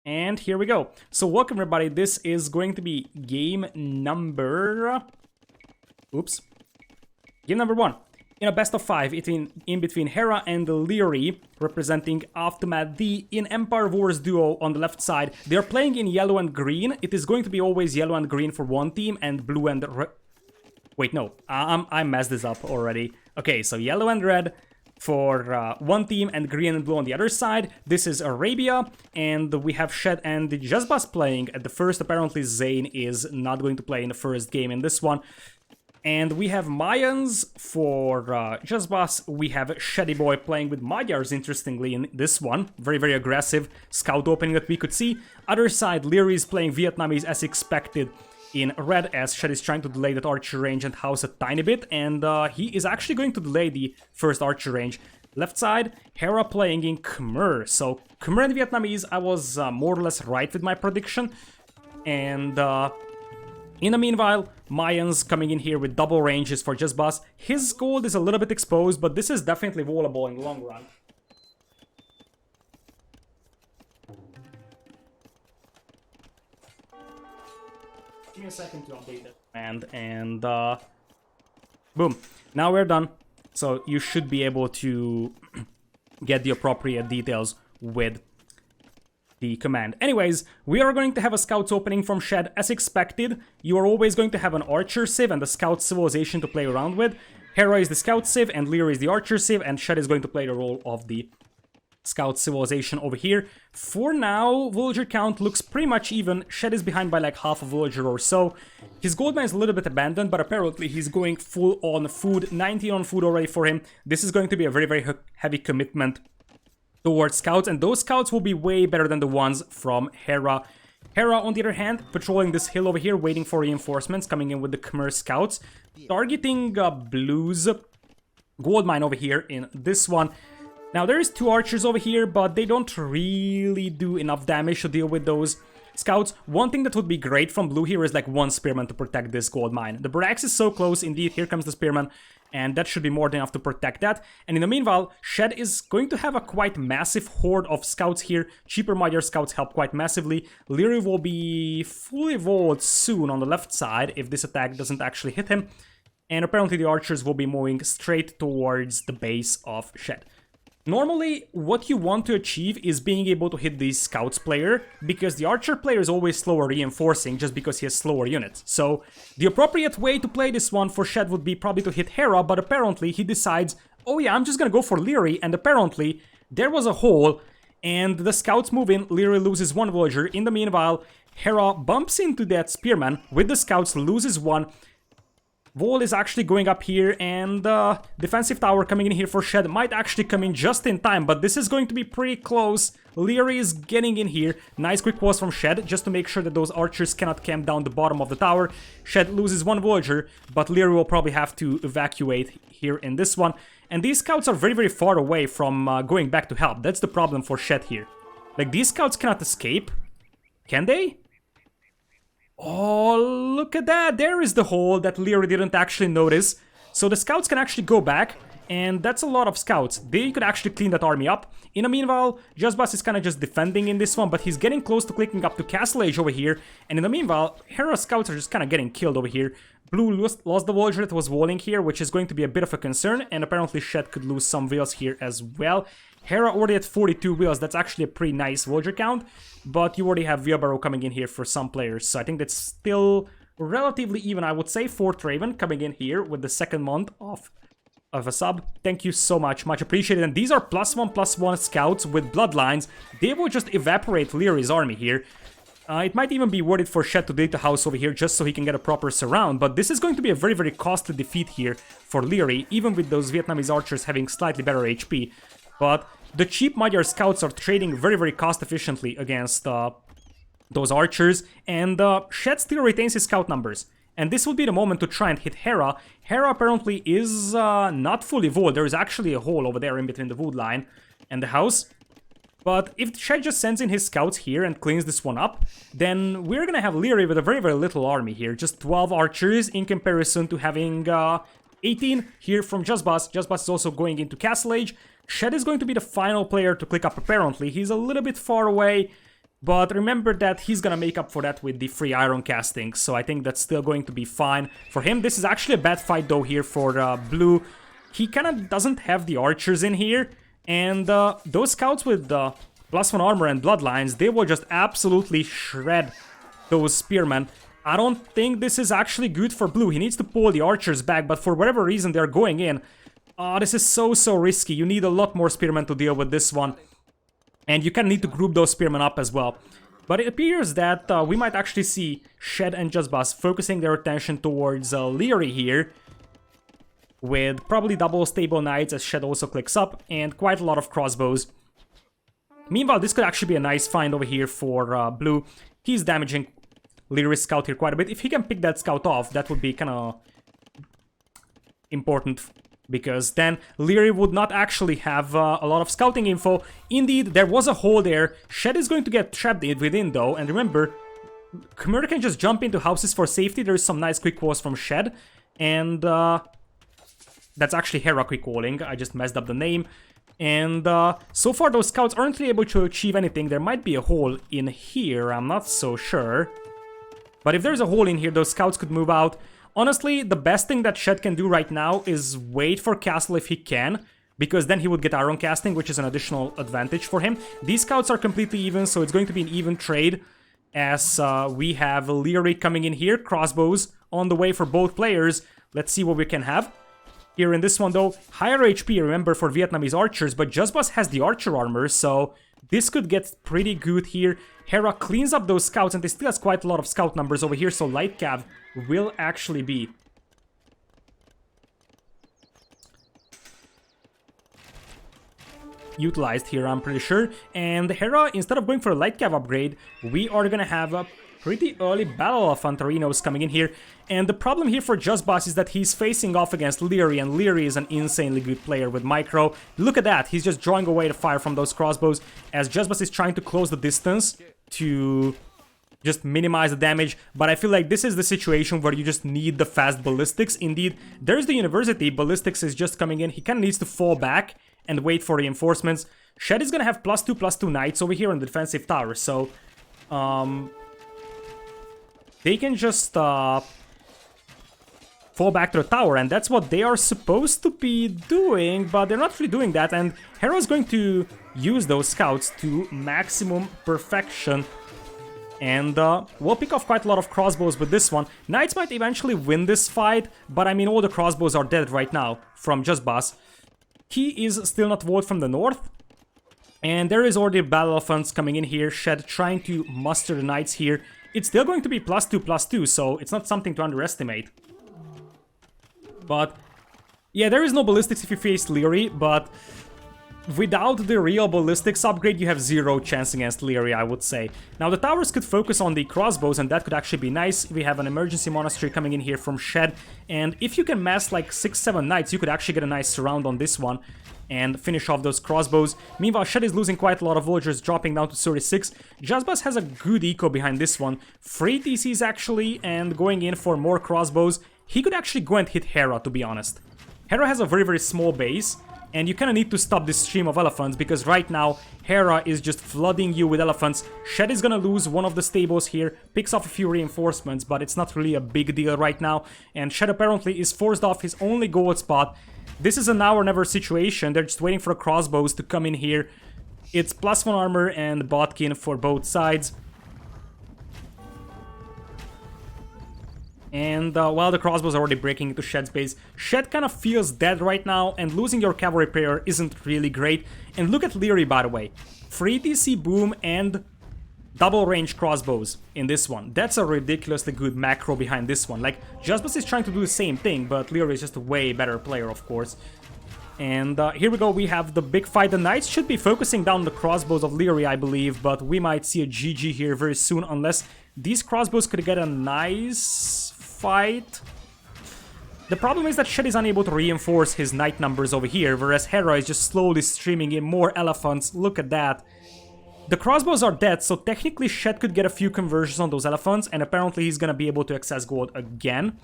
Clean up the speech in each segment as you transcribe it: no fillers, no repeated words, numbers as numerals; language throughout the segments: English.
And here we go. So welcome everybody, this is going to be game number... Game number 1. In a best of 5 in between Hera and Liereyy, representing Aftermath D in Empire Wars Duo on the left side. They're playing in yellow and green. It is going to be always yellow and green for one team and blue and red. Wait, no, I messed this up already. Okay, so yellow and red for one team and green and blue on the other side. This is Arabia, and we have Shed and JazBas playing at the first. Apparently Zane is not going to play in the first game in this one. And we have Mayans for JazBas. We have Sheddy Boy playing with Magyars, interestingly, in this one. Very, very aggressive scout opening that we could see. Other side, Liereyy is playing Vietnamese as expected in red, as Shed is trying to delay that archer range and house a tiny bit, and he is actually going to delay the first archer range. Left side, Hera playing in Khmer. So Khmer and Vietnamese, I was more or less right with my prediction. And in the meanwhile, Mayans coming in here with double ranges for JazBas. His gold is a little bit exposed, but this is definitely wallable in the long run. Give me a second to update it. And boom. Now we're done. So you should be able to get the appropriate details with the command. Anyways, we are going to have a scouts opening from Shed as expected. You are always going to have an archer civ and a scout civilization to play around with. Hera is the scout civ and Liereyy is the archer civ, and Shed is going to play the role of the scout civilization over here. For now, villager count looks pretty much even. Shed is behind by like half a villager or so. His gold mine is a little bit abandoned, but apparently he's going full on food. 19 on food already for him. This is going to be a very, very heavy commitment towards scouts, and those scouts will be way better than the ones from Hera. Hera, on the other hand, patrolling this hill over here, waiting for reinforcements, coming in with the Khmer scouts. Targeting Blue's gold mine over here in this one. Now, there is 2 archers over here, but they don't really do enough damage to deal with those scouts. One thing that would be great from Blue here is like 1 spearman to protect this gold mine. The barracks is so close, indeed, here comes the spearman, and that should be more than enough to protect that. And in the meanwhile, Shed is going to have a quite massive horde of scouts here. Cheaper Magyar scouts help quite massively. Liereyy will be fully evolved soon on the left side if this attack doesn't actually hit him. And apparently the archers will be moving straight towards the base of Shed. Normally, what you want to achieve is being able to hit the scouts player, because the archer player is always slower reinforcing just because he has slower units. So the appropriate way to play this one for Shed would be probably to hit Hera, but apparently he decides, oh yeah, I'm just gonna go for Liereyy, and apparently there was a hole, and the scouts move in. Liereyy loses 1 villager. In the meanwhile, Hera bumps into that spearman with the scouts, loses 1. Wall is actually going up here, and defensive tower coming in here for Shed might actually come in just in time, but this is going to be pretty close. Liereyy is getting in here. Nice quick pause from Shed, just to make sure that those archers cannot camp down the bottom of the tower. Shed loses 1 villager, but Liereyy will probably have to evacuate here in this one. And these scouts are very, very far away from going back to help. That's the problem for Shed here. Like, these scouts cannot escape. Can they? Oh, look at that! There is the hole that Liereyy didn't actually notice. So the scouts can actually go back, and that's a lot of scouts. They could actually clean that army up. In the meanwhile, JazBas is kind of just defending in this one, but he's getting close to clicking up to Castle Age over here. And in the meanwhile, Hera scouts are just kind of getting killed over here. Blue lost the villager that was walling here, which is going to be a bit of a concern, and apparently Shed could lose some wheels here as well. Hera already at 42 wheels, that's actually a pretty nice villager count, but you already have wheelbarrow coming in here for some players, so I think that's still relatively even. I would say Fort Raven coming in here with the 2nd month of a sub. Thank you so much, much appreciated. And these are +1/+1 scouts with bloodlines. They will just evaporate Lierey's army here. It might even be worth it for Shed to delete the house over here just so he can get a proper surround, but this is going to be a very, very costly defeat here for Liereyy, even with those Vietnamese archers having slightly better HP. But the cheap Magyar scouts are trading very, very cost efficiently against those archers, and Shed still retains his scout numbers. And this would be the moment to try and hit Hera. Hera apparently is not fully evolved. There is actually a hole over there in between the wood line and the house. But if Shed just sends in his scouts here and cleans this one up, then we're gonna have Liereyy with a very, very little army here. Just 12 archers in comparison to having 18 here from JazBas. JazBas is also going into Castle Age. Shed is going to be the final player to click up apparently. He's a little bit far away. But remember that he's gonna make up for that with the free iron casting, so I think that's still going to be fine for him. This is actually a bad fight though here for blue. He kind of doesn't have the archers in here, and those scouts with +1 armor and bloodlines, they will just absolutely shred those spearmen. I don't think this is actually good for blue. He needs to pull the archers back, but for whatever reason they're going in. This is so risky. You need a lot more spearmen to deal with this one. And you kind of need to group those spearmen up as well. But it appears that we might actually see Shed and JazBas focusing their attention towards Liereyy here. With probably double stable knights as Shed also clicks up, and quite a lot of crossbows. Meanwhile, this could actually be a nice find over here for blue. He's damaging Lierey's scout here quite a bit. If he can pick that scout off, that would be kind of important. Because then Liereyy would not actually have a lot of scouting info. Indeed, there was a hole there. Shed is going to get trapped within though. And remember, Khmer can just jump into houses for safety. There's some nice quick walls from Shed. And that's actually Hera quick walling. I just messed up the name. And so far those scouts aren't really able to achieve anything. There might be a hole in here. I'm not so sure. But if there's a hole in here, those scouts could move out. Honestly, the best thing that Shed can do right now is wait for Castle if he can, because then he would get iron casting, which is an additional advantage for him. These scouts are completely even, so it's going to be an even trade, as we have Liereyy coming in here, crossbows on the way for both players. Let's see what we can have. Here in this one though, higher HP, remember, for Vietnamese archers, but JazBas has the archer armor, so this could get pretty good here. Hera cleans up those scouts, and they still has quite a lot of scout numbers over here, so light cav will actually be utilized here, I'm pretty sure. And Hera, instead of going for a light cav upgrade, we are gonna have a pretty early battle of Antarinos coming in here. And the problem here for JazBas is that he's facing off against Liereyy, and Liereyy is an insanely good player with micro. Look at that, he's just drawing away the fire from those crossbows, as JazBas is trying to close the distance to just minimize the damage. But I feel like this is the situation where you just need the fast ballistics. Indeed, there's the university, ballistics is just coming in. He kind of needs to fall back and wait for reinforcements. Shed is gonna have +2/+2 knights over here on the defensive tower, so they can just fall back to the tower, and that's what they are supposed to be doing, but they're not really doing that. And Hera is going to use those scouts to maximum perfection. And we'll pick off quite a lot of crossbows with this one. Knights might eventually win this fight, but I mean, all the crossbows are dead right now from JazBas. He is still not walled from the north. And there is already battle elephants coming in here. Shed trying to muster the knights here. It's still going to be +2/+2, so it's not something to underestimate. But yeah, there is no ballistics if you face Liereyy, but without the real ballistics upgrade, you have zero chance against Liereyy, I would say. Now, the towers could focus on the crossbows, and that could actually be nice. We have an emergency monastery coming in here from Shed, and if you can mass like 6-7 knights, you could actually get a nice surround on this one and finish off those crossbows. Meanwhile, Shed is losing quite a lot of villagers, dropping down to 36. JazBas has a good eco behind this one. 3 TCs actually, and going in for more crossbows. He could actually go and hit Hera, to be honest. Hera has a very small base, and you kind of need to stop this stream of elephants, because right now Hera is just flooding you with elephants. Shed is gonna lose one of the stables here, picks off a few reinforcements, but it's not really a big deal right now. And Shed apparently is forced off his only gold spot. This is a now or never situation. They're just waiting for the crossbows to come in here. It's +1 armor and bodkin for both sides. And while the crossbows are already breaking into Shed's base, Shed kind of feels dead right now, and losing your cavalry player isn't really great. And look at Liereyy, by the way. 3 TC boom and double range crossbows in this one. That's a ridiculously good macro behind this one. Like, JazBas is trying to do the same thing, but Liereyy is just a way better player, of course. And here we go, we have the big fight. The knights should be focusing down the crossbows of Liereyy, I believe, but we might see a GG here very soon, unless these crossbows could get a nice fight. The problem is that Shed is unable to reinforce his knight numbers over here, whereas Hera is just slowly streaming in more elephants. Look at that. The crossbows are dead, so technically Shed could get a few conversions on those elephants, and apparently he's gonna be able to access gold again.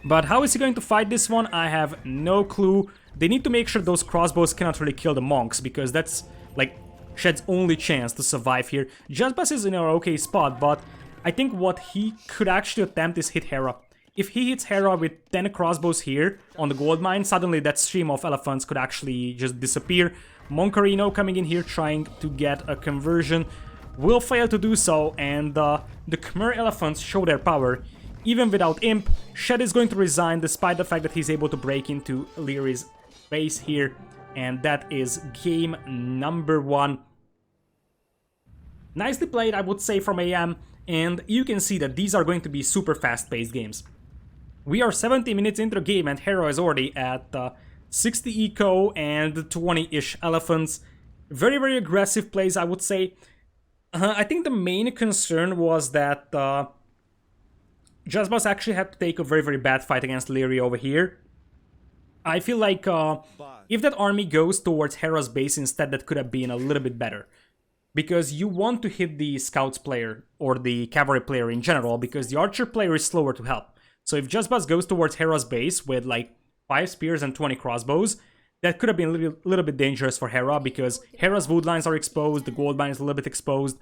But how is he going to fight this one? I have no clue. They need to make sure those crossbows cannot really kill the monks, because that's, like, Shed's only chance to survive here. JazBas is in an okay spot, but I think what he could actually attempt is hit Hera. If he hits Hera with 10 crossbows here on the gold mine, suddenly that stream of elephants could actually just disappear. Moncarino coming in here trying to get a conversion will fail to do so, and the Khmer elephants show their power. Even without Imp, Shed is going to resign despite the fact that he's able to break into Lierey's base here, and that is game number 1. Nicely played, I would say, from AM, and you can see that these are going to be super fast-paced games. We are 70 minutes into the game and Hera is already at 60 eco and 20-ish elephants. Very, very aggressive plays, I would say. I think the main concern was that JazBas actually had to take a very, very bad fight against Liereyy over here. I feel like if that army goes towards Hera's base instead, that could have been a little bit better. Because you want to hit the scouts player or the cavalry player in general, because the archer player is slower to help. So if JazBas goes towards Hera's base with like 5 spears and 20 crossbows, that could have been a little bit dangerous for Hera, because Hera's wood lines are exposed, the gold mine is a little bit exposed,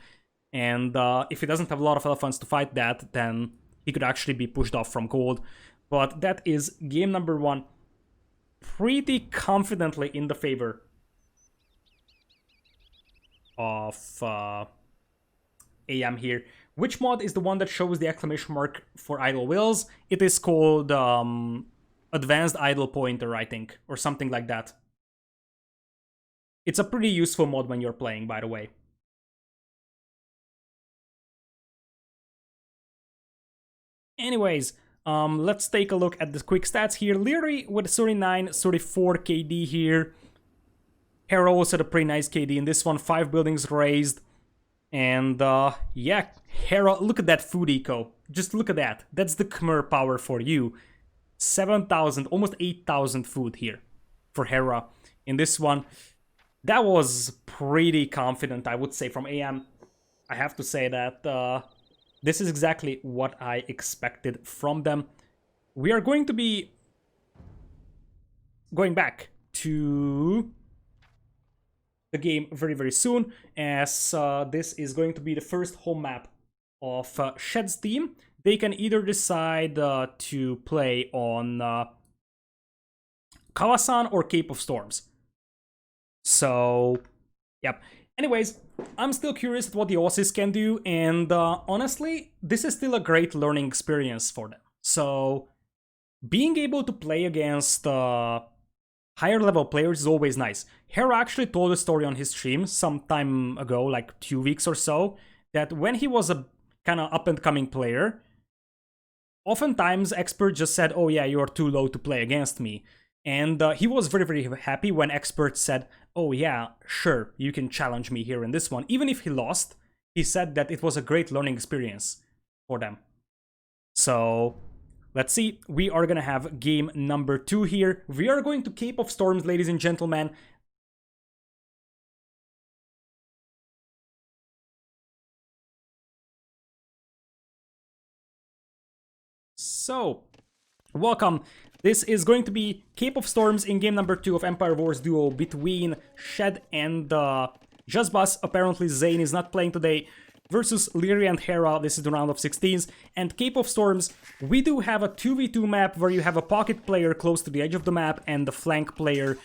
and if he doesn't have a lot of elephants to fight that, then he could actually be pushed off from gold. But that is game number 1, pretty confidently in the favor of AM here. Which mod is the one that shows the exclamation mark for idle wheels? It is called Advanced Idle Pointer, I think, or something like that. It's a pretty useful mod when you're playing, by the way. Anyways, let's take a look at the quick stats here. Liereyy with 39, 34 KD here. Hera also had a pretty nice KD in this one, 5 buildings raised. And yeah, Hera, look at that food eco. Just look at that. That's the Khmer power for you. 7,000, almost 8,000 food here for Hera in this one. That was pretty confident, I would say, from AM. I have to say that this is exactly what I expected from them. We are going to be going back to the game very, very soon, as this is going to be the first home map of Shed's team. They can either decide to play on Kawasan or Cape of Storms. So, yep. Anyways, I'm still curious at what the Aussies can do, and honestly, this is still a great learning experience for them. So, being able to play against higher level players is always nice. Hera actually told a story on his stream some time ago, like 2 weeks or so, that when he was a kind of up-and-coming player, oftentimes experts just said, oh yeah, you're too low to play against me. And he was very, very happy when experts said, oh yeah, sure, you can challenge me here in this one. Even if he lost, he said that it was a great learning experience for them. So, let's see. We are going to have game number 2 here. We are going to Cape of Storms, ladies and gentlemen. So, welcome. This is going to be Cape of Storms in game number 2 of Empire Wars duo between Shed and JazBas. Apparently Zane is not playing today. Versus Liereyy and Hera. This is the round of 16s. And Cape of Storms, we do have a 2v2 map where you have a pocket player close to the edge of the map and the flank player.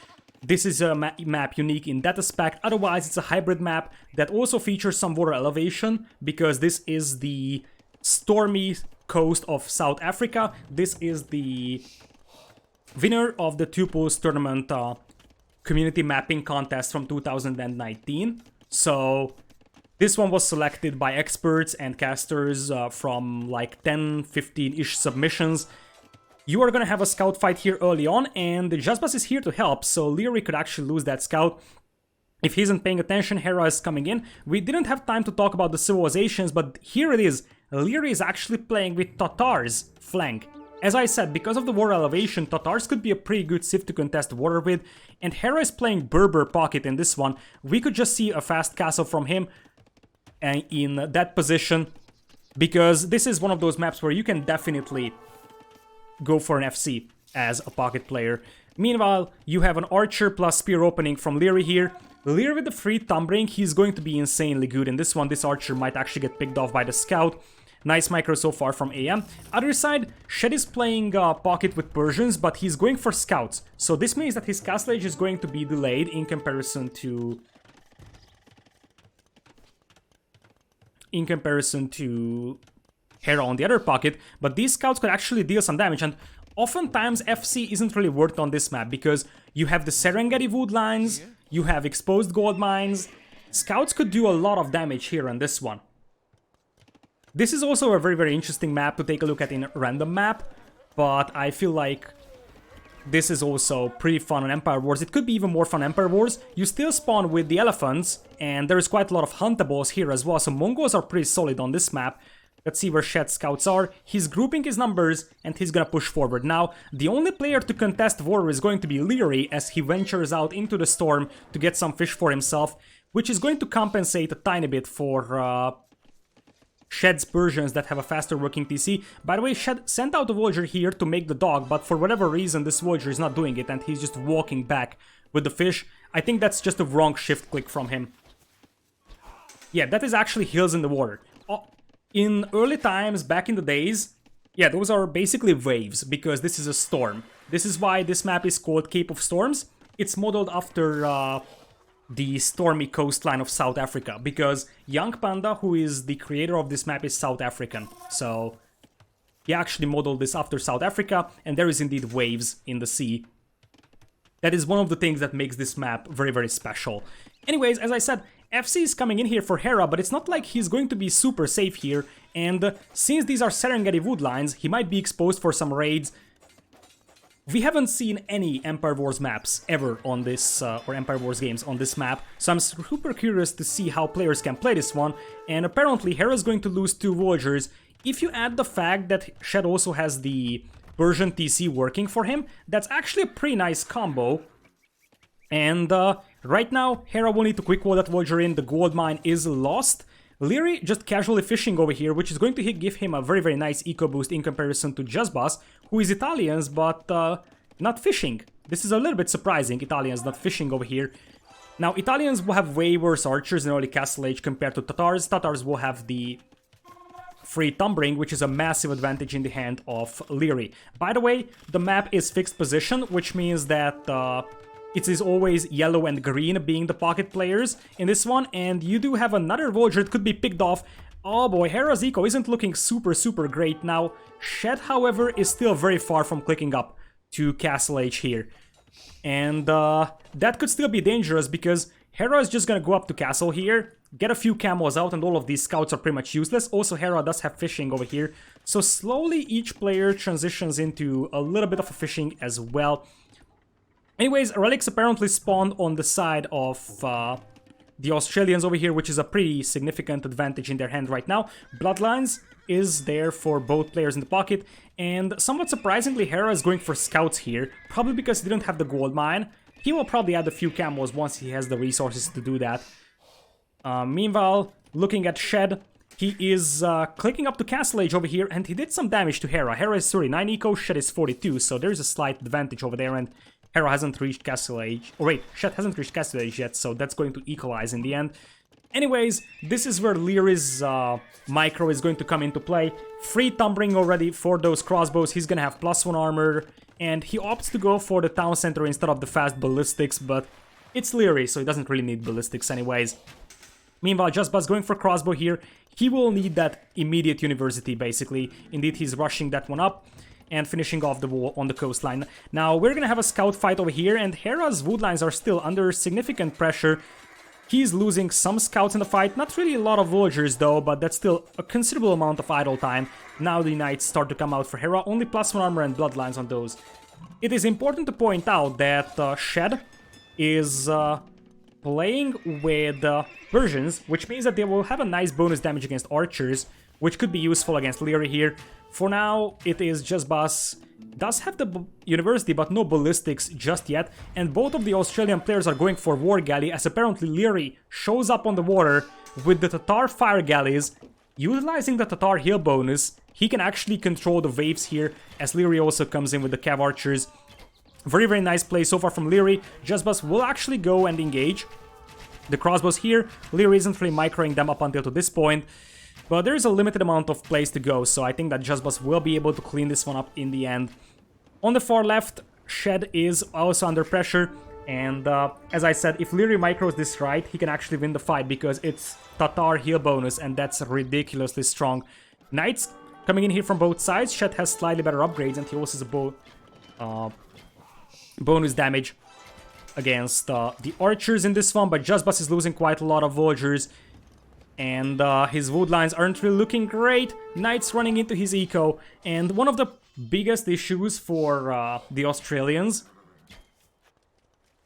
This is a map unique in that aspect. Otherwise, it's a hybrid map that also features some water elevation, because this is the stormy coast of South Africa. This is the winner of the Two Pools tournament community mapping contest from 2019. So this one was selected by experts and casters from like 10-15-ish submissions. You are going to have a scout fight here early on, and JazBas is here to help, so Liereyy could actually lose that scout. If he isn't paying attention, Hera is coming in. We didn't have time to talk about the civilizations, but here it is. Liereyy is actually playing with Tatar's flank. As I said, because of the water elevation, Tatars could be a pretty good civ to contest water with, and Hera is playing Berber pocket in this one. We could just see a fast castle from him in that position, because this is one of those maps where you can definitely go for an FC as a pocket player. Meanwhile, you have an archer plus spear opening from Liereyy here. Liereyy with the free tumbling, he's going to be insanely good. In this one, this archer might actually get picked off by the scout. Nice micro so far from AM. Other side, Shed is playing pocket with Persians, but he's going for scouts. So this means that his castle age is going to be delayed in comparison to... Hera on the other pocket, but these scouts could actually deal some damage, and oftentimes FC isn't really worth on this map, because you have the Serengeti wood lines, you have exposed gold mines. Scouts could do a lot of damage here on this one. This is also a very, very interesting map to take a look at in a random map, but I feel like this is also pretty fun on Empire Wars. It could be even more fun on Empire Wars. You still spawn with the elephants, and there is quite a lot of huntables here as well, so Mongols are pretty solid on this map. Let's see where Shed's scouts are. He's grouping his numbers, and he's gonna push forward. Now, the only player to contest war is going to be Liereyy, as he ventures out into the storm to get some fish for himself, which is going to compensate a tiny bit for Shed's Persians that have a faster working TC. By the way, Shed sent out a Voyager here to make the dog, but for whatever reason this Voyager is not doing it, and he's just walking back with the fish. I think that's just a wrong shift click from him. Yeah, that is actually hills in the water. In early times, back in the days, yeah, those are basically waves, because this is a storm. This is why this map is called Cape of Storms. It's modeled after the stormy coastline of South Africa, because Young Panda, who is the creator of this map, is South African. So he actually modeled this after South Africa, and there is indeed waves in the sea. That is one of the things that makes this map very, very special. Anyways, as I said, FC is coming in here for Hera, but it's not like he's going to be super safe here, and since these are Serengeti wood lines, he might be exposed for some raids. We haven't seen any Empire Wars maps ever on this, or Empire Wars games on this map, so I'm super curious to see how players can play this one, and apparently Hera's going to lose 2 Voyagers. If you add the fact that Shed also has the Persian TC working for him, that's actually a pretty nice combo. And right now, Hera will need to quick wall that Voyager in, the gold mine is lost. Liereyy just casually fishing over here, which is going to give him a very, very nice eco boost in comparison to JazBas, who is Italians, but not fishing. This is a little bit surprising, Italians not fishing over here. Now, Italians will have way worse archers in early Castle Age compared to Tatars. Tatars will have the free tumbling, which is a massive advantage in the hand of Liereyy. By the way, the map is fixed position, which means that it is always yellow and green being the pocket players in this one, and you do have another Voyager that could be picked off. Oh boy, Hera's eco isn't looking super, super great now. Shed, however, is still very far from clicking up to Castle Age here. And that could still be dangerous, because Hera is just gonna go up to Castle here, get a few camels out, and all of these scouts are pretty much useless. Also, Hera does have fishing over here, so slowly each player transitions into a little bit of a fishing as well. Anyways, relics apparently spawned on the side of the Australians over here, which is a pretty significant advantage in their hand right now. Bloodlines is there for both players in the pocket, and somewhat surprisingly, Hera is going for scouts here, probably because he didn't have the gold mine. He will probably add a few camels once he has the resources to do that. Meanwhile, looking at Shed, he is clicking up to Castle Age over here, and he did some damage to Hera. Hera is 39 eco, Shed is 42, so there's a slight advantage over there, and Hera hasn't reached Castle Age. Oh wait, Shed hasn't reached Castle Age yet, so that's going to equalize in the end. Anyways, this is where Lierey's micro is going to come into play. Free tumbling already for those crossbows. He's gonna have +1 armor, and he opts to go for the town center instead of the fast ballistics, but it's Liereyy, so he doesn't really need ballistics anyways. Meanwhile, JazBas going for crossbow here. He will need that immediate university, basically. Indeed, he's rushing that one up and finishing off the wall on the coastline. Now, we're gonna have a scout fight over here, and Hera's woodlines are still under significant pressure. He's losing some scouts in the fight, not really a lot of villagers though, but that's still a considerable amount of idle time. Now the knights start to come out for Hera, only +1 armor and bloodlines on those. It is important to point out that Shed is playing with Persians, which means that they will have a nice bonus damage against archers, which could be useful against Liereyy here. For now, it is JazBas does have the university, but no ballistics just yet, and both of the Australian players are going for war galley, as apparently Liereyy shows up on the water with the Tatar fire galleys. Utilizing the Tatar heal bonus, he can actually control the waves here, as Liereyy also comes in with the cav archers. Very, very nice play so far from Liereyy. JazBas will actually go and engage. the crossbows here. Liereyy isn't really microing them up until to this point, but there is a limited amount of place to go, so I think that JazBas will be able to clean this one up in the end. On the far left, Shed is also under pressure, and as I said, if Liereyy micros this right, he can actually win the fight because it's Tatar heal bonus, and that's ridiculously strong. Knights coming in here from both sides. Shed has slightly better upgrades, and he also has a bonus damage against the archers in this one, but JazBas is losing quite a lot of villagers, and his wood lines aren't really looking great. Knights running into his eco, and one of the biggest issues for the Australians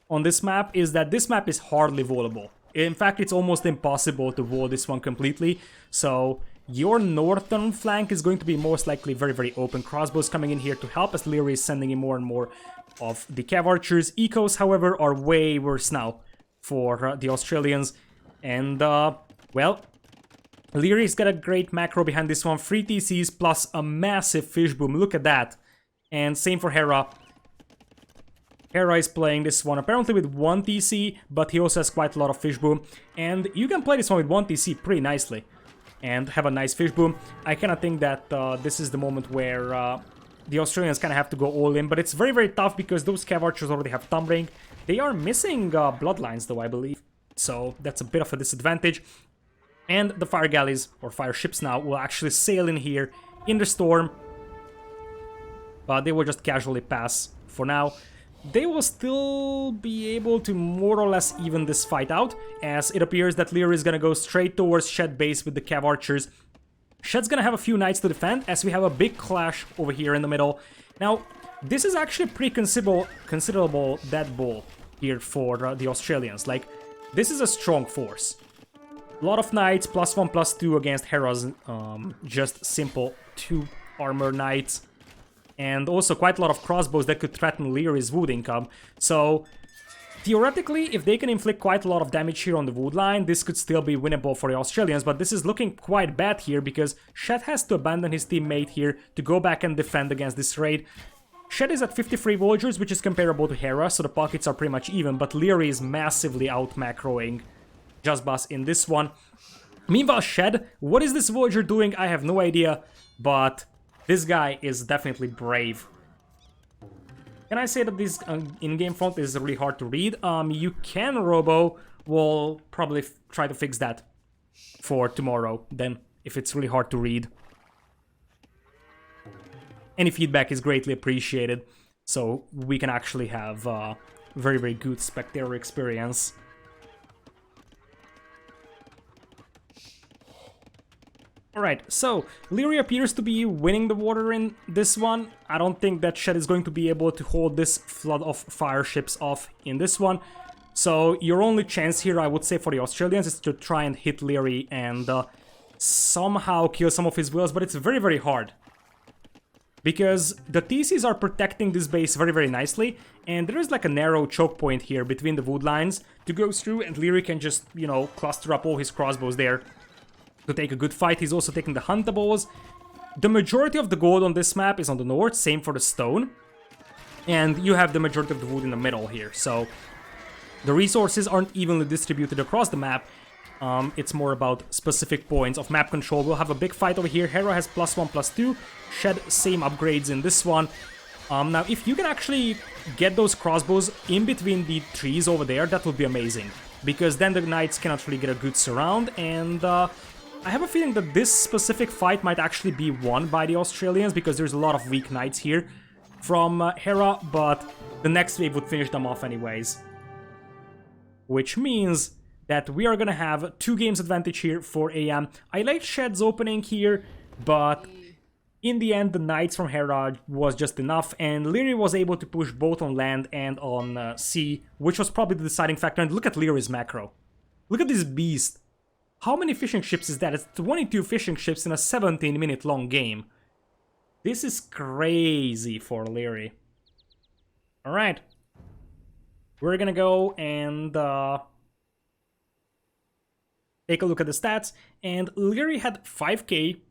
on this map is that this map is hardly wallable. In fact, it's almost impossible to wall this one completely, so your northern flank is going to be most likely very, very open. Crossbows coming in here to help as Liereyy is sending in more and more of the cav archers. Ecos, however, are way worse now for the Australians. And, well, Lierey's got a great macro behind this one. 3 TCs plus a massive fish boom. Look at that. And same for Hera. Hera is playing this one apparently with 1 TC, but he also has quite a lot of fish boom. And you can play this one with 1 TC pretty nicely and have a nice fish boom. I kind of think that this is the moment where the Australians kind of have to go all in, but it's very, very tough because those cav archers already have Thumb Ring. They are missing bloodlines though, I believe, so that's a bit of a disadvantage. And the fire galleys, or fire ships now, will actually sail in here in the storm, but they will just casually pass for now. They will still be able to more or less even this fight out, as it appears that Liereyy is gonna go straight towards Shed base with the cav archers. Shed's gonna have a few knights to defend, as we have a big clash over here in the middle. Now, this is actually pretty considerable dead ball here for the Australians. Like, this is a strong force. A lot of knights, +1, +2 against Hera's just simple 2 armor knights. And also quite a lot of crossbows that could threaten Lierey's wood income. So, theoretically, if they can inflict quite a lot of damage here on the wood line, this could still be winnable for the Australians, but this is looking quite bad here because Shed has to abandon his teammate here to go back and defend against this raid. Shed is at 53 villagers, which is comparable to Hera, so the pockets are pretty much even, but Liereyy is massively out-macroing JazBas in this one. Meanwhile, Shed, what is this villager doing? I have no idea, but this guy is definitely brave. Can I say that this in-game font is really hard to read? You can, Robo. We'll probably try to fix that for tomorrow, then, if it's really hard to read. Any feedback is greatly appreciated, so we can actually have a very, very good spectator experience. Alright, so Liereyy appears to be winning the water in this one. I don't think that Shed is going to be able to hold this flood of fire ships off in this one. So your only chance here, I would say, for the Australians is to try and hit Liereyy and somehow kill some of his wheels, but it's very, very hard. Because the TCs are protecting this base very, very nicely, and there is like a narrow choke point here between the wood lines to go through, and Liereyy can just, you know, cluster up all his crossbows there to take a good fight. He's also taking the huntables. The majority of the gold on this map is on the north, same for the stone. And you have the majority of the wood in the middle here, so the resources aren't evenly distributed across the map. It's more about specific points of map control. We'll have a big fight over here. Hera has +1, +2. Shed, same upgrades in this one. Now, if you can actually get those crossbows in between the trees over there, that would be amazing. Because then the knights cannot really get a good surround, and I have a feeling that this specific fight might actually be won by the Australians, because there's a lot of weak knights here from Hera, but the next wave would finish them off anyways. Which means that we are gonna have 2 games advantage here for AM. I like Shed's opening here, but in the end the knights from Hera was just enough, and Liereyy was able to push both on land and on sea, which was probably the deciding factor. And look at Lierey's macro. Look at this beast. How many fishing ships is that? It's 22 fishing ships in a 17-minute long game. This is crazy for Liereyy. Alright. We're gonna go and take a look at the stats. And Liereyy had 5k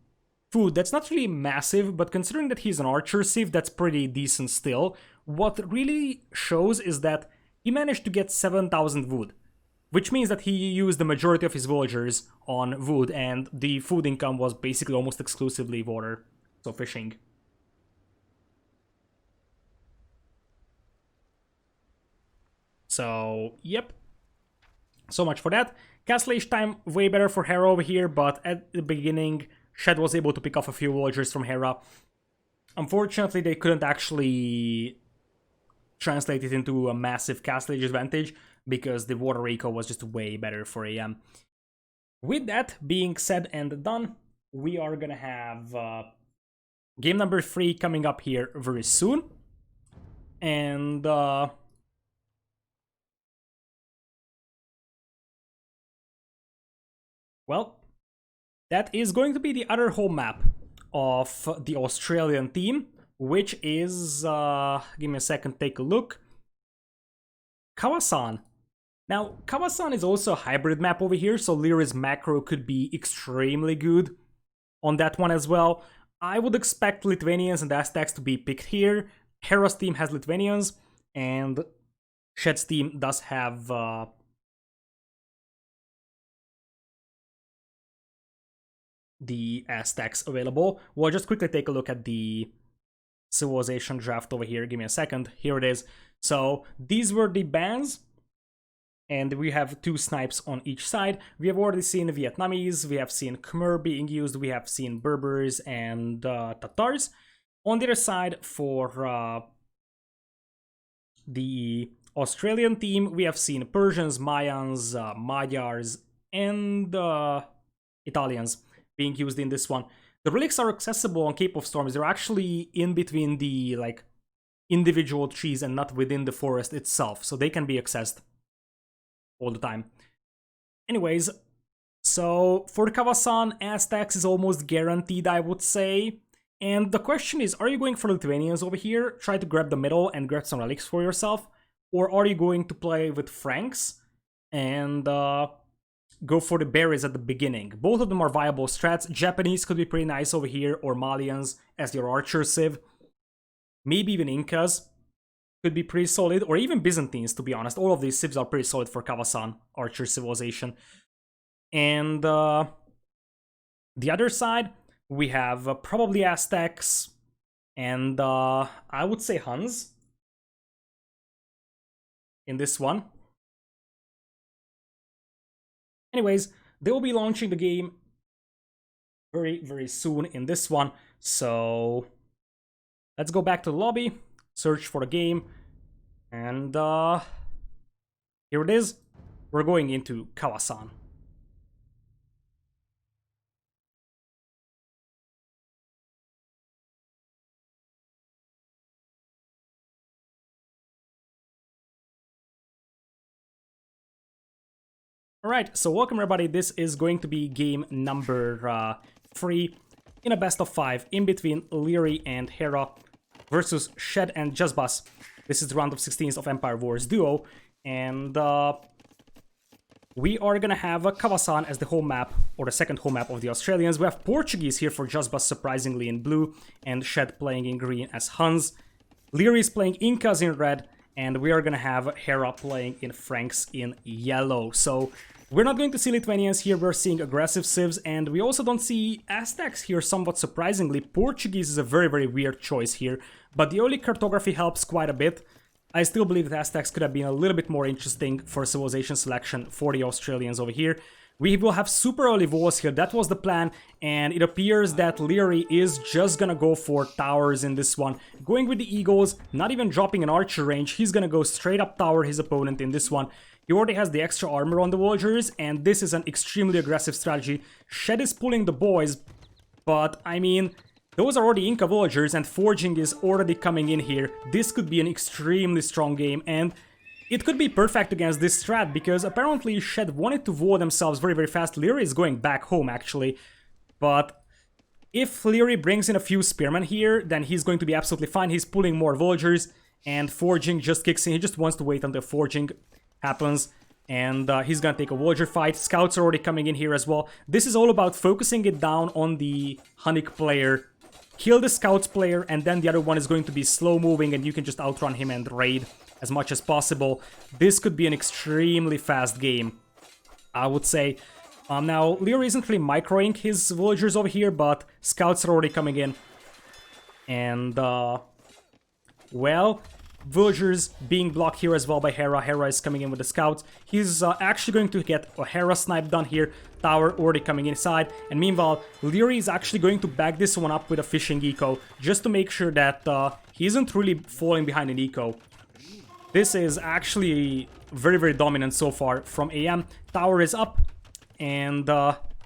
food. That's not really massive, but considering that he's an archer sieve, that's pretty decent still. What really shows is that he managed to get 7,000 wood which means that he used the majority of his villagers on wood, and the food income was basically almost exclusively water, so fishing. So, yep. So much for that. Castle Age time, way better for Hera over here, but at the beginning, Shed was able to pick off a few villagers from Hera. Unfortunately, they couldn't actually translate it into a massive Castle Age advantage, because the water eco was just way better for AM. With that being said and done, we are gonna have game number 3 coming up here very soon. And well, that is going to be the other home map of the Australian team, which is, give me a second, take a look, Kawasan. Now, Kawasan is also a hybrid map over here, so Lierey's macro could be extremely good on that one as well. I would expect Lithuanians and Aztecs to be picked here. Hera's team has Lithuanians, and Shed's team does have the Aztecs available. We'll just quickly take a look at the civilization draft over here. Give me a second. Here it is. So these were the bands, and we have 2 snipes on each side. We have already seen Vietnamese, we have seen Khmer being used, we have seen Berbers and Tatars. On the other side, for the Australian team, we have seen Persians, Mayans, Magyars, and Italians being used in this one. The relics are accessible on Cape of Storms. They're actually in between the individual trees and not within the forest itself, so they can be accessed all the time. Anyways, so for Kawasan, Aztecs is almost guaranteed, I would say. And the question is, are you going for Lithuanians over here, try to grab the middle and grab some relics for yourself? Or are you going to play with Franks and go for the berries at the beginning? Both of them are viable strats. Japanese could be pretty nice over here, or Malians as your archer civ. Maybe even Incas could be pretty solid, or even Byzantines, to be honest. All of these civs are pretty solid for Kawasan, archer civilization. And the other side, we have probably Aztecs, and I would say Huns in this one. Anyways, they will be launching the game very, very soon in this one. So let's go back to the lobby, search for the game, and here it is. We're going into Kawasan. Alright, so welcome everybody. This is going to be game number 3 in a best of 5 in between Liereyy and Hera versus Shed and JazBas. This is the round of 16s of Empire Wars Duo, and we are gonna have Kawasan as the home map, or the second home map of the Australians. We have Portuguese here for JazBas, surprisingly, in blue, and Shed playing in green as Huns. Liereyy is playing Incas in red, and we are gonna have Hera playing in Franks in yellow. So we're not going to see Lithuanians here, we're seeing aggressive civs, and we also don't see Aztecs here, somewhat surprisingly. Portuguese is a very, very weird choice here, but the early cartography helps quite a bit. I still believe that Aztecs could have been a little bit more interesting for civilization selection for the Australians over here. We will have super early walls here, that was the plan, and it appears that Liereyy is just gonna go for towers in this one. Going with the eagles, not even dropping an archer range, he's gonna go straight up tower his opponent in this one. He already has the extra armor on the villagers, and this is an extremely aggressive strategy. Shed is pulling the boys, but I mean, those are already Inca villagers, and forging is already coming in here. This could be an extremely strong game, and it could be perfect against this strat, because apparently Shed wanted to wall themselves very, very fast. Liereyy is going back home, actually. But if Liereyy brings in a few spearmen here, then he's going to be absolutely fine. He's pulling more villagers, and forging just kicks in. He just wants to wait until forging happens, and he's gonna take a villager fight. Scouts are already coming in here as well. This is all about focusing it down on the Hunnic player. Kill the Scouts player, and then the other one is going to be slow moving, and you can just outrun him and raid as much as possible. This could be an extremely fast game I would say. Now, Liereyy isn't really microing his villagers over here, but scouts are already coming in. And, well, villagers being blocked here as well by Hera. Hera is coming in with the scouts. He's actually going to get a Hera snipe done here. Tower already coming inside. And meanwhile, Liereyy is actually going to back this one up with a fishing eco, just to make sure that he isn't really falling behind an eco. This is actually very, very dominant so far from AM. Tower is up. And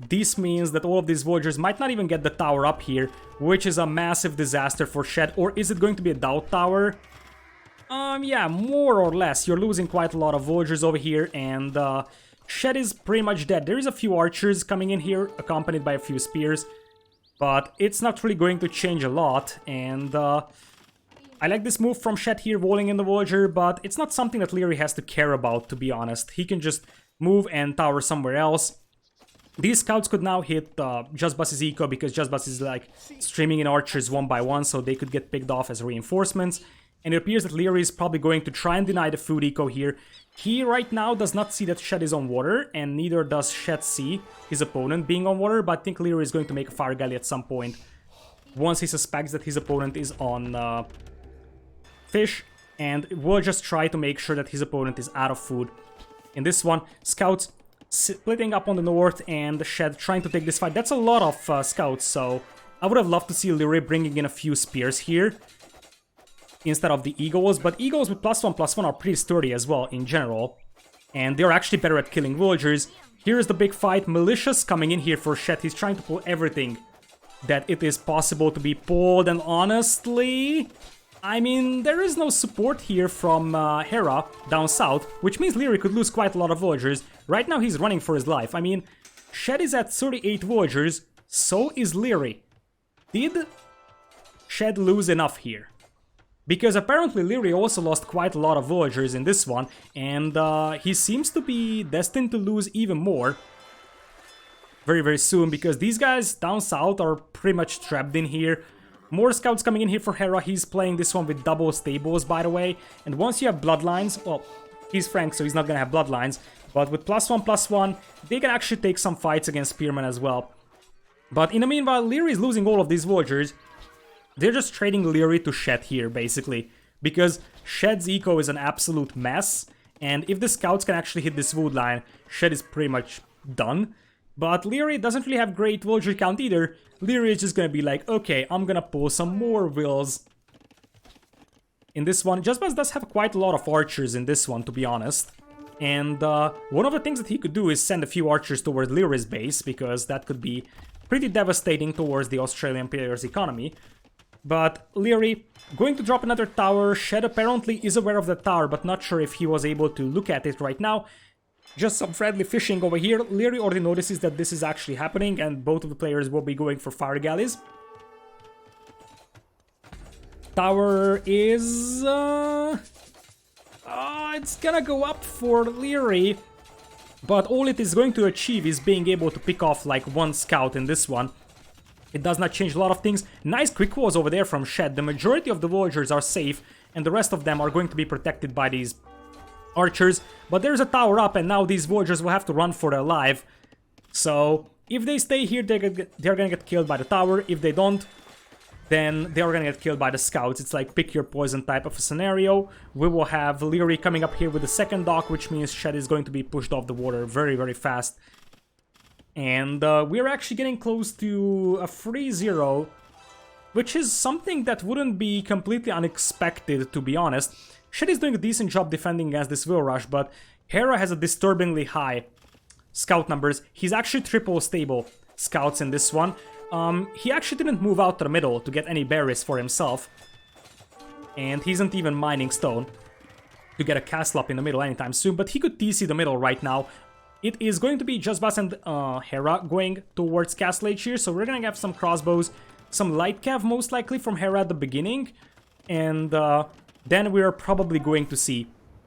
this means that all of these villagers might not even get the tower up here, which is a massive disaster for Shed. Or is it going to be a doubt tower? Yeah, more or less. You're losing quite a lot of villagers over here, and Shed is pretty much dead. There is a few archers coming in here, accompanied by a few spears, but it's not really going to change a lot, and I like this move from Shed here, walling in the villager, but it's not something that Liereyy has to care about, to be honest. He can just move and tower somewhere else. These scouts could now hit JazBas' eco, because JazBas is like streaming in archers one by one, so they could get picked off as reinforcements. And it appears that Liereyy is probably going to try and deny the food eco here. He right now does not see that Shed is on water, and neither does Shed see his opponent being on water, but I think Liereyy is going to make a fire galley at some point once he suspects that his opponent is on fish, and will just try to make sure that his opponent is out of food. In this one, scouts splitting up on the north, and Shed trying to take this fight. That's a lot of scouts, so I would have loved to see Liereyy bringing in a few spears here instead of the eagles, but eagles with +1/+1 are pretty sturdy as well in general, and they're actually better at killing villagers. Here's the big fight. Malicious coming in here for Shed. He's trying to pull everything that it is possible to be pulled, and honestly, I mean, there is no support here from Hera down south, which means Liereyy could lose quite a lot of villagers. Right now he's running for his life. I mean, Shed is at 38 villagers, so is Liereyy. Did Shed lose enough here? Because apparently Liereyy also lost quite a lot of villagers in this one, and he seems to be destined to lose even more very, very soon, because these guys down south are pretty much trapped in here. More scouts coming in here for Hera. He's playing this one with double stables, by the way, and once you have bloodlines, well, he's Frank, so he's not gonna have bloodlines, but with +1/+1, they can actually take some fights against spearmen as well. But in the meanwhile, Liereyy is losing all of these villagers. They're just trading Liereyy to Shed here, basically, because Shed's eco is an absolute mess, and if the scouts can actually hit this wood line, Shed is pretty much done. But Liereyy doesn't really have great villager count either. Liereyy is just gonna be like, okay, I'm gonna pull some more wills. In this one, JazBas does have quite a lot of archers in this one, to be honest. And one of the things that he could do is send a few archers towards Lierey's base, because that could be pretty devastating towards the Australian player's economy. But Liereyy going to drop another tower. Shed apparently is aware of the tower, but not sure if he was able to look at it right now. Just some friendly fishing over here. Liereyy already notices that this is actually happening, and both of the players will be going for fire galleys. Tower is... it's gonna go up for Liereyy, but all it is going to achieve is being able to pick off like one scout in this one. It does not change a lot of things. Nice quick walls over there from Shed. The majority of the villagers are safe, and the rest of them are going to be protected by these archers. But there's a tower up, and now these villagers will have to run for their life. So if they stay here, they're gonna get killed by the tower. If they don't, then they are gonna get killed by the scouts. It's like pick your poison type of a scenario. We will have Liereyy coming up here with the second dock, which means Shed is going to be pushed off the water very, very fast. And we're actually getting close to a 3-0, which is something that wouldn't be completely unexpected, to be honest. Shed is doing a decent job defending against this will rush, but Hera has a disturbingly high scout numbers. He's actually triple stable scouts in this one. He actually didn't move out to the middle to get any berries for himself. And he isn't even mining stone to get a castle up in the middle anytime soon, but he could TC the middle right now. It is going to be JazBas and Hera going towards Castle Age here, so we're gonna have some crossbows, some light cav most likely from Hera at the beginning, and then we're probably going to see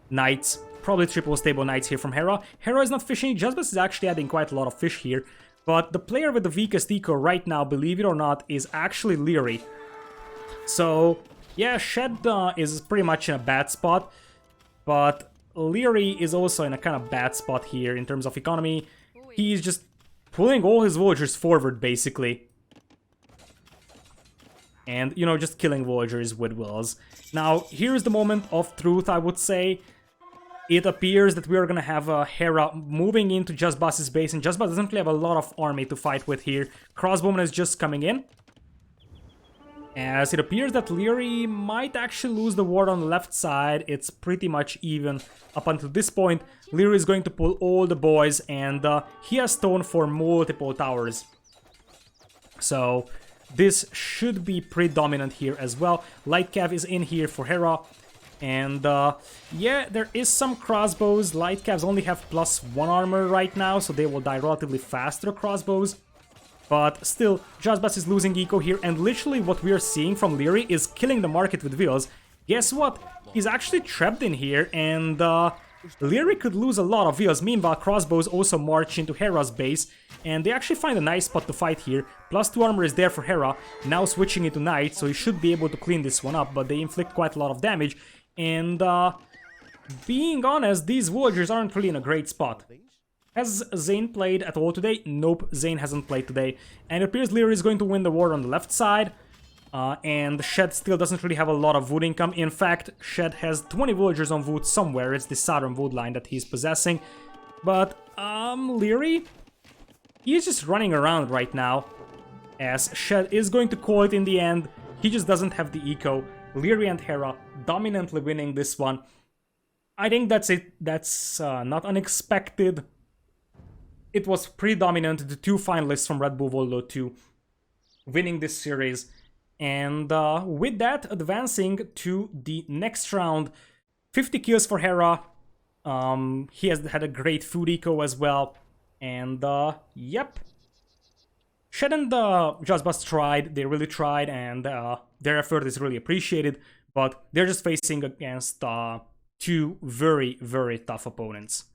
knights, probably triple stable knights here from Hera. Hera is not fishing, JazBas is actually adding quite a lot of fish here, but the player with the weakest eco right now, believe it or not, is actually Liereyy. So yeah, Shed is pretty much in a bad spot, but Liereyy is also in a kind of bad spot here in terms of economy. he's just pulling all his villagers forward, basically. And, you know, just killing villagers with wills. Now, here's the moment of truth, I would say. It appears that we are gonna have Hera moving into JazBas' base, and JazBas doesn't really have a lot of army to fight with here. Crossbowman is just coming in. As it appears that Liereyy might actually lose the war on the left side. It's pretty much even up until this point. Liereyy is going to pull all the boys, and he has stone for multiple towers. So this should be pretty dominant here as well. Light Cav is in here for Hera. And yeah, there is some crossbows. Light Cavs only have +1 armor right now, so they will die relatively fast to the crossbows. But still, JazBas is losing eco here, and literally what we are seeing from Liereyy is killing the market with wheels. Guess what? He's actually trapped in here, and Liereyy could lose a lot of wheels. Meanwhile, crossbows also march into Hera's base, and they actually find a nice spot to fight here. +2 armor is there for Hera, now switching into Knight, so he should be able to clean this one up, but they inflict quite a lot of damage. And being honest, these villagers aren't really in a great spot. Has Zane played at all today? Nope, Zane hasn't played today. And it appears Liereyy is going to win the war on the left side. And Shed still doesn't really have a lot of wood income. In fact, Shed has 20 villagers on wood somewhere. It's the southern wood line that he's possessing. But, Liereyy, he's just running around right now. As Shed is going to call it in the end. He just doesn't have the eco. Liereyy and Hera dominantly winning this one. I think that's it. That's not unexpected. It was pretty dominant. The 2 finalists from Red Bull Voldo 2 winning this series. And with that, advancing to the next round. 50 kills for Hera. He has had a great food eco as well. And yep. Shed and JazBas tried, they really tried, and their effort is really appreciated, but they're just facing against 2 very, very tough opponents.